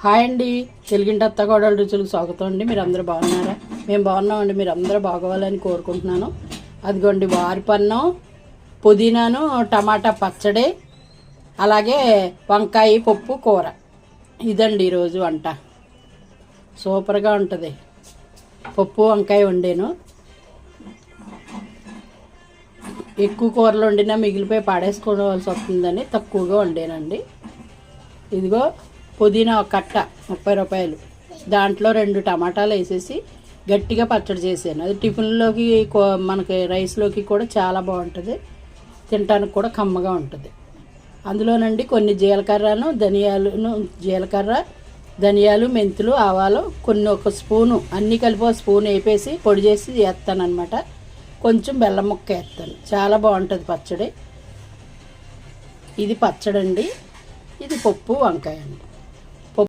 Hi అండి, తెలుగింటి అత్తకోడళ్ళ రుచులకు స్వాగతం అండి. మీరు అందరూ బాగున్నారా? మేము బాగున్నామండి. మీరు అందరూ బాగోవాలని కోరుకుంటున్నాను. అదిగోండి వారిపన్నం, పుదీనాను, టమాటా పచ్చడి, అలాగే వంకాయ పప్పు కూర. ఇదండి ఈరోజు వంట. సూపర్గా ఉంటుంది. పప్పు వంకాయ వండాను. ఎక్కువ కూరలు వండినా మిగిలిపోయి పాడేసుకోవాల్సి వస్తుందని తక్కువగా వండానండి. ఇదిగో పుదీనా ఒక కట్ట 30 రూపాయలు. దాంట్లో 2 టమాటాలు వేసేసి గట్టిగా పచ్చడి చేశాను. అది టిఫిన్లోకి మనకి రైస్లోకి కూడా చాలా బాగుంటుంది. తినడానికి కూడా కమ్మగా ఉంటుంది. అందులోనండి కొన్ని జీలకర్ర, ధనియాలు, మెంతులు, ఆవాలు కొన్ని ఒక స్పూను అన్నీ కలిపి ఒక స్పూన్ వేపేసి పొడి చేసి వేస్తాను అనమాట. కొంచెం బెల్లం ముక్క వేస్తాను. చాలా బాగుంటుంది పచ్చడి. ఇది పచ్చడి అండి. ఇది పప్పు వంకాయ అండి.